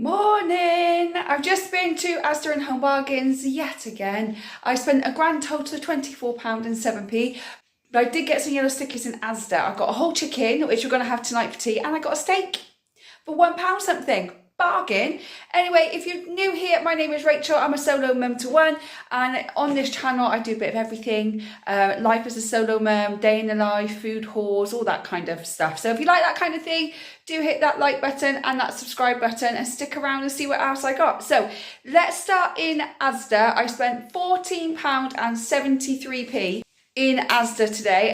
Morning! I've just been to Asda and Home Bargains yet again. I spent a grand total of £24.07, but I did get some yellow stickers in Asda. I got a whole chicken, which we're going to have tonight for tea, and I got a steak for £1 something. Bargain. Anyway, if you're new here, my name is Rachel. I'm a solo mum to one, and on this channel I do a bit of everything. Life as a solo mum, day in the life, food hauls, all that kind of stuff. So if you like that kind of thing, do hit that like button and that subscribe button and stick around and see what else I got. So let's start in Asda. I spent £14.73 in Asda today.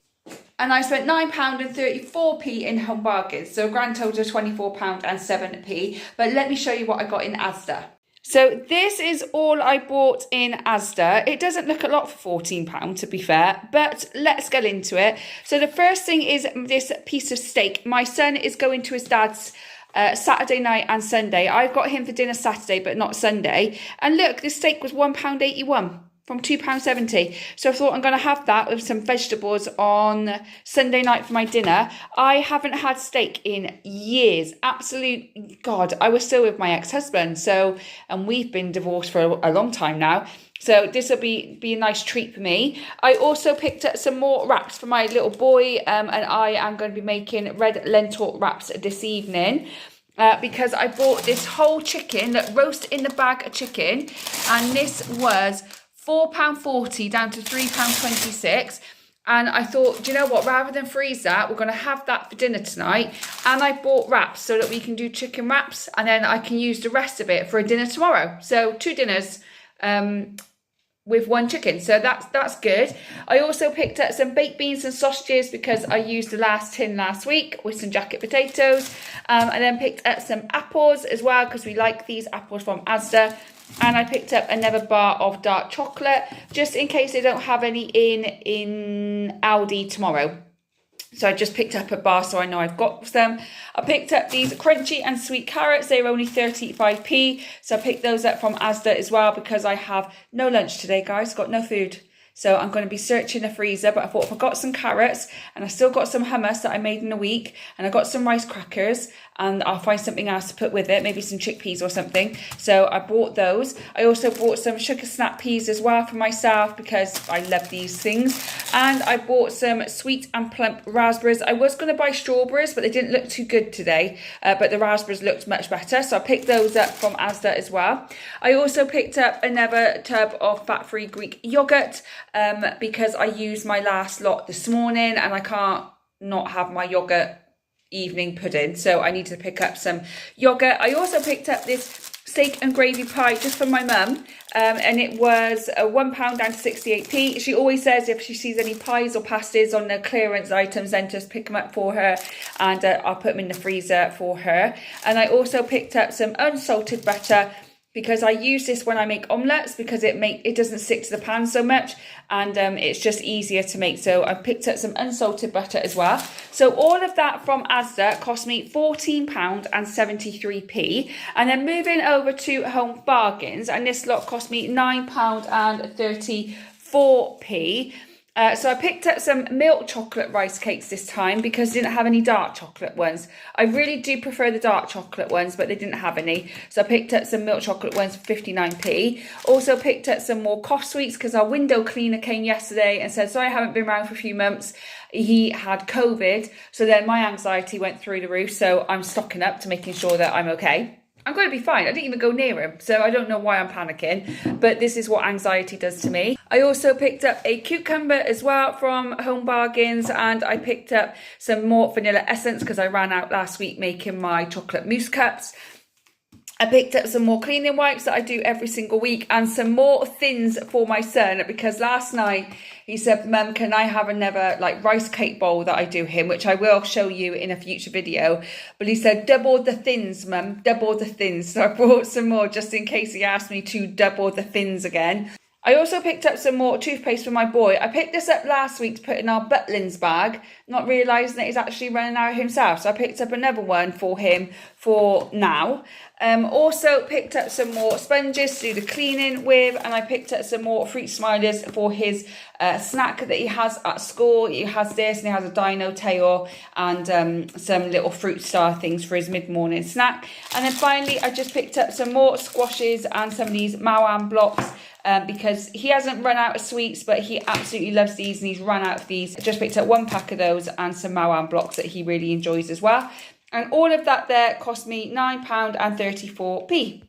And I spent £9.34 in Home Bargains, so a grand total of £24.07. But let me show you what I got in Asda. So this is all I bought in Asda. It doesn't look a lot for £14, to be fair, but let's get into it. So the first thing is this piece of steak. My son is going to his dad's Saturday night and Sunday. I've got him for dinner Saturday, but not Sunday. And look, this steak was £1.81. From £2.70. So I thought I'm going to have that with some vegetables on Sunday night for my dinner. I haven't had steak in years. Absolute God, I was still with my ex-husband. So, and we've been divorced for a long time now. So this will be a nice treat for me. I also picked up some more wraps for my little boy. And I am going to be making red lentil wraps this evening. Because I bought this whole chicken, roast in the bag chicken. And this was £4.40 down to £3.26, and I thought, do you know what, rather than freeze that, we're going to have that for dinner tonight. And I bought wraps so that we can do chicken wraps, and then I can use the rest of it for a dinner tomorrow. So 2 dinners with 1 chicken, so that's good. I also picked up some baked beans and sausages because I used the last tin last week with some jacket potatoes, and then picked up some apples as well because we like these apples from Asda. And I picked up another bar of dark chocolate, just in case they don't have any in Aldi tomorrow. So I just picked up a bar so I know I've got some. I picked up these crunchy and sweet carrots. They were only 35p. So I picked those up from Asda as well because I have no lunch today, guys. Got no food. So I'm going to be searching the freezer, but I thought if I got some carrots and I still got some hummus that I made in a week, and I got some rice crackers, and I'll find something else to put with it, maybe some chickpeas or something. So I bought those. I also bought some sugar snap peas as well for myself because I love these things. And I bought some sweet and plump raspberries. I was going to buy strawberries, but they didn't look too good today. But the raspberries looked much better. So I picked those up from Asda as well. I also picked up another tub of fat-free Greek yogurt because I used my last lot this morning and I can't not have my yogurt evening pudding, so I need to pick up some yogurt. I also picked up this steak and gravy pie just for my mum, and it was £1 down to 68p. She always says if she sees any pies or pasties on the clearance items, then just pick them up for her, and I'll put them in the freezer for her. And I also picked up some unsalted butter because I use this when I make omelettes because it doesn't stick to the pan so much, and it's just easier to make. So I picked up some unsalted butter as well. So all of that from Asda cost me £14.73. And then moving over to Home Bargains, and this lot cost me £9.34. So I picked up some milk chocolate rice cakes this time because they didn't have any dark chocolate ones. I really do prefer the dark chocolate ones, but they didn't have any. So I picked up some milk chocolate ones for 59p. Also picked up some more cough sweets because our window cleaner came yesterday and said, sorry, I haven't been around for a few months. He had COVID. So then my anxiety went through the roof. So I'm stocking up to making sure that I'm okay. I'm going to be fine. I didn't even go near him, so I don't know why I'm panicking, but this is what anxiety does to me. I also picked up a cucumber as well from Home Bargains, and I picked up some more vanilla essence because I ran out last week making my chocolate mousse cups. I picked up some more cleaning wipes that I do every single week, and some more thins for my son because last night he said, Mum, can I have another rice cake bowl that I do him, which I will show you in a future video. But he said, double the thins, Mum, double the thins. So I brought some more just in case he asked me to double the thins again. I also picked up some more toothpaste for my boy. I picked this up last week to put in our Butlins bag, not realising that he's actually running out himself. So I picked up another one for him for now. Also picked up some more sponges to do the cleaning with, and I picked up some more fruit smilers for his snack that he has at school. He has this, and he has a dino tail and some little fruit star things for his mid-morning snack. And then finally, I just picked up some more squashes and some of these Maoam blocks. Because he hasn't run out of sweets, but he absolutely loves these, and he's run out of these. I just picked up 1 pack of those and some Maoam blocks that he really enjoys as well. And all of that there cost me £9.34.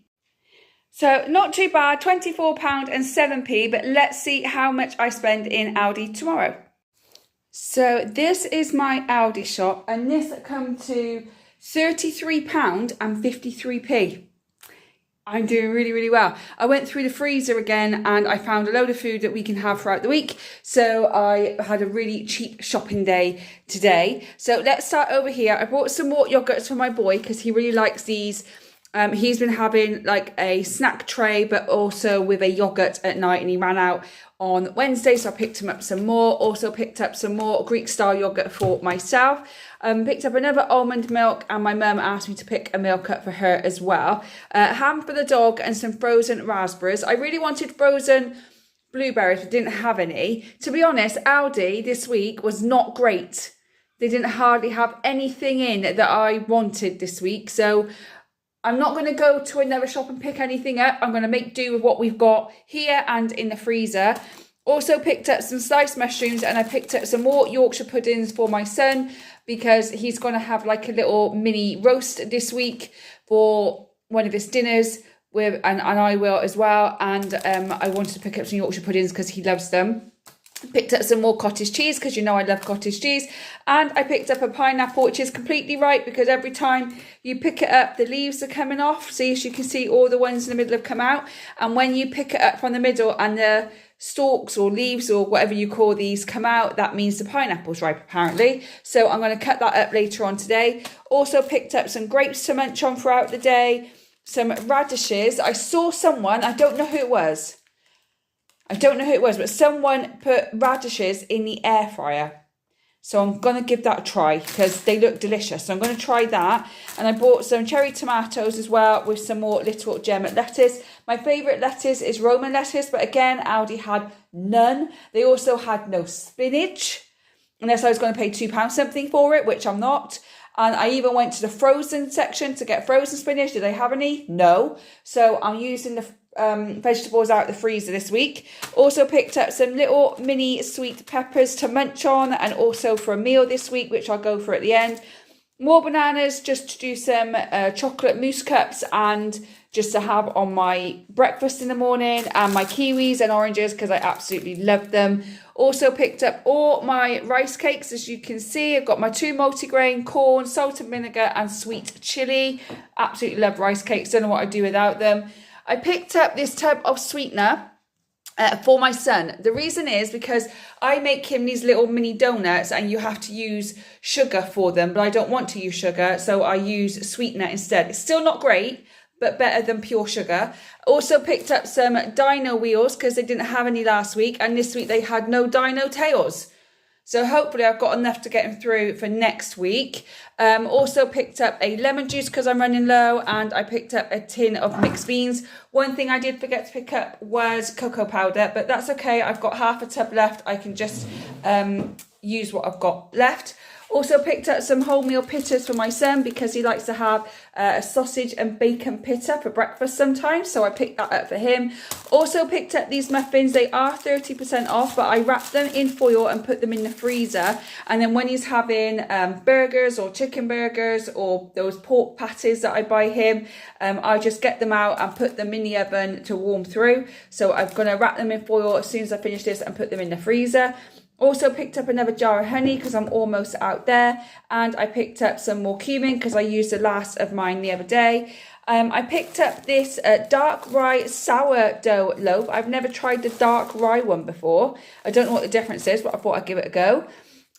So not too bad, £24.07, but let's see how much I spend in Aldi tomorrow. So this is my Aldi shop, and this come to £33.53. I'm doing really, really well. I went through the freezer again and I found a load of food that we can have throughout the week. So I had a really cheap shopping day today. So let's start over here. I bought some more yogurts for my boy because he really likes these. He's been having like a snack tray, but also with a yogurt at night, and he ran out on Wednesday, so I picked him up some more. Also picked up some more Greek style yogurt for myself. Picked up another almond milk, and my mum asked me to pick a milk up for her as well. Ham for the dog and some frozen raspberries. I really wanted frozen blueberries, but didn't have any. To be honest, Aldi this week was not great. They didn't hardly have anything in that I wanted this week, so I'm not going to go to another shop and pick anything up. I'm going to make do with what we've got here and in the freezer. Also picked up some sliced mushrooms, and I picked up some more Yorkshire puddings for my son because he's going to have like a little mini roast this week for one of his dinners, and I will as well. And I wanted to pick up some Yorkshire puddings because he loves them. Picked up some more cottage cheese because you know I love cottage cheese, and I picked up a pineapple, which is completely right because every time you pick it up the leaves are coming off. See, as you can see, all the ones in the middle have come out, and when you pick it up from the middle and the stalks or leaves or whatever you call these come out, that means the pineapple's ripe apparently. So I'm going to cut that up later on today. Also picked up some grapes to munch on throughout the day, some radishes. I saw someone, I don't know who it was, but someone put radishes in the air fryer. So I'm going to give that a try because they look delicious. So I'm going to try that. And I bought some cherry tomatoes as well with some more little gem lettuce. My favourite lettuce is Roman lettuce, but again, Aldi had none. They also had no spinach, unless I was going to pay £2 something for it, which I'm not. And I even went to the frozen section to get frozen spinach. Did they have any? No. So I'm using the vegetables out of the freezer this week. Also picked up some little mini sweet peppers to munch on, and also for a meal this week, which I'll go for at the end. More bananas just to do some chocolate mousse cups and just to have on my breakfast in the morning, and my kiwis and oranges because I absolutely love them. Also picked up all my rice cakes, as you can see. I've got my 2 multigrain, corn, salt and vinegar and sweet chilli. Absolutely love rice cakes, don't know what I'd do without them. I picked up this tub of sweetener for my son. The reason is because I make him these little mini donuts and you have to use sugar for them, but I don't want to use sugar, so I use sweetener instead. It's still not great, but better than pure sugar. Also picked up some dino wheels because they didn't have any last week, and this week they had no dino tails. So hopefully I've got enough to get him through for next week. Also picked up a lemon juice because I'm running low, and I picked up a tin of mixed beans. One thing I did forget to pick up was cocoa powder, but that's okay. I've got half a tub left. I can just use what I've got left. Also picked up some wholemeal pitters for my son because he likes to have a sausage and bacon pitta for breakfast sometimes. So I picked that up for him. Also picked up these muffins. They are 30% off, but I wrapped them in foil and put them in the freezer. And then when he's having burgers or chicken burgers or those pork patties that I buy him, I just get them out and put them in the oven to warm through. So I'm going to wrap them in foil as soon as I finish this and put them in the freezer. Also picked up another jar of honey because I'm almost out there, and I picked up some more cumin because I used the last of mine the other day. I picked up this dark rye sourdough loaf. I've never tried the dark rye one before. I don't know what the difference is, but I thought I'd give it a go.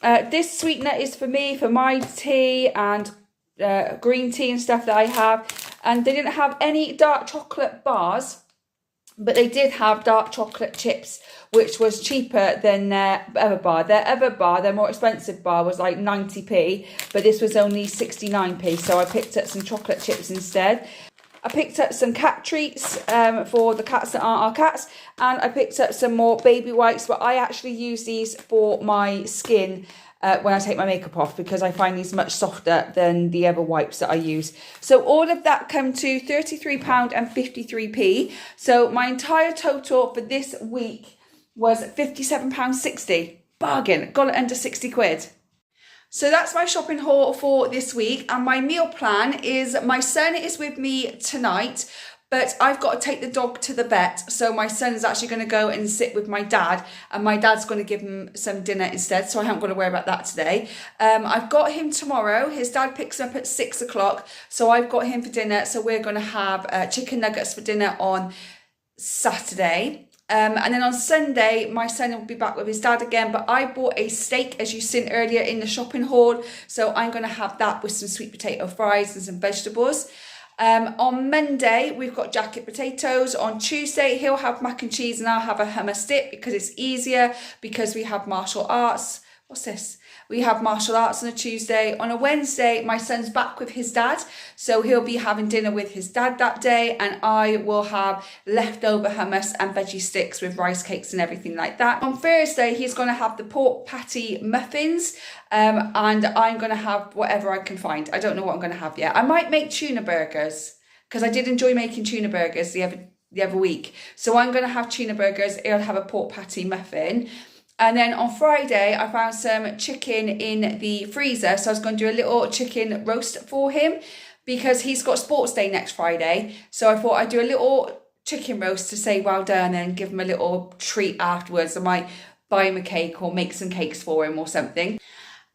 This sweetener is for me, for my tea and green tea and stuff that I have, and they didn't have any dark chocolate bars. But they did have dark chocolate chips, which was cheaper than their other bar. Their other bar, their more expensive bar, was like 90p, but this was only 69p. So I picked up some chocolate chips instead. I picked up some cat treats for the cats that aren't our cats, and I picked up some more baby wipes, but I actually use these for my skin when I take my makeup off, because I find these much softer than the other wipes that I use. So all of that come to £33.53p. So my entire total for this week was £57.60. Bargain. Got it under 60 quid. So that's my shopping haul for this week, and my meal plan is my son is with me tonight, but I've got to take the dog to the vet. So my son is actually going to go and sit with my dad, and my dad's going to give him some dinner instead. So I haven't got to worry about that today. I've got him tomorrow. His dad picks him up at 6 o'clock. So I've got him for dinner. So we're going to have chicken nuggets for dinner on Saturday. And then on Sunday, my son will be back with his dad again, but I bought a steak, as you've seen earlier in the shopping haul. So I'm going to have that with some sweet potato fries and some vegetables. On Monday, we've got jacket potatoes. On Tuesday, he'll have mac and cheese and I'll have a hummus dip, because it's easier, because we have martial arts. What's this? We have martial arts on a Tuesday. On a Wednesday, my son's back with his dad, so he'll be having dinner with his dad that day, and I will have leftover hummus and veggie sticks with rice cakes and everything like that. On Thursday, he's going to have the pork patty muffins, and I'm going to have whatever I can find. I don't know what I'm going to have yet. I might make tuna burgers, because I did enjoy making tuna burgers the other week. So I'm going to have tuna burgers. He'll have a pork patty muffin. And then on Friday, I found some chicken in the freezer. So I was going to do a little chicken roast for him, because he's got sports day next Friday. So I thought I'd do a little chicken roast to say well done and give him a little treat afterwards. I might buy him a cake or make some cakes for him or something.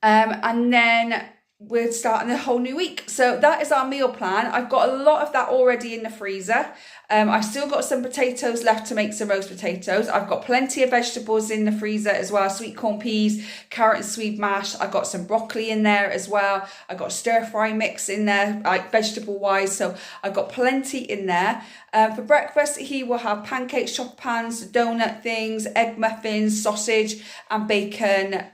And then we're starting a whole new week. So that is our meal plan. I've got a lot of that already in the freezer. I've still got some potatoes left to make some roast potatoes. I've got plenty of vegetables in the freezer as well. Sweet corn peas, carrot and sweet mash. I've got some broccoli in there as well. I've got stir fry mix in there, like vegetable wise. So I've got plenty in there. For breakfast, he will have pancakes, chop pans, donut things, egg muffins, sausage and bacon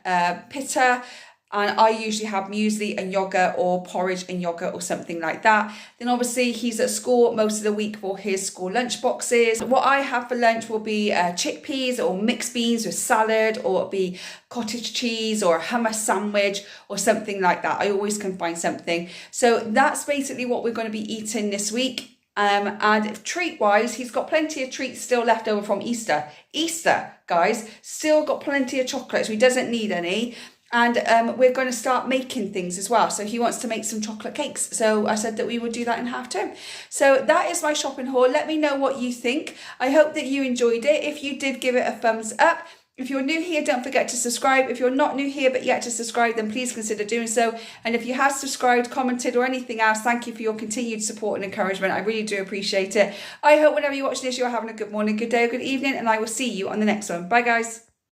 pita. And I usually have muesli and yogurt, or porridge and yogurt, or something like that. Then obviously he's at school most of the week for his school lunch boxes. What I have for lunch will be chickpeas or mixed beans with salad, or it'll be cottage cheese or a hummus sandwich or something like that. I always can find something. So that's basically what we're going to be eating this week. And treat-wise, he's got plenty of treats still left over from Easter. Easter, guys, still got plenty of chocolates. He doesn't need any. And we're going to start making things as well. So he wants to make some chocolate cakes. So I said that we would do that in half term. So that is my shopping haul. Let me know what you think. I hope that you enjoyed it. If you did, give it a thumbs up. If you're new here, don't forget to subscribe. If you're not new here but yet to subscribe, then please consider doing so. And if you have subscribed, commented, or anything else, thank you for your continued support and encouragement. I really do appreciate it. I hope whenever you're watching this, you're having a good morning, good day, or good evening, and I will see you on the next one. Bye, guys.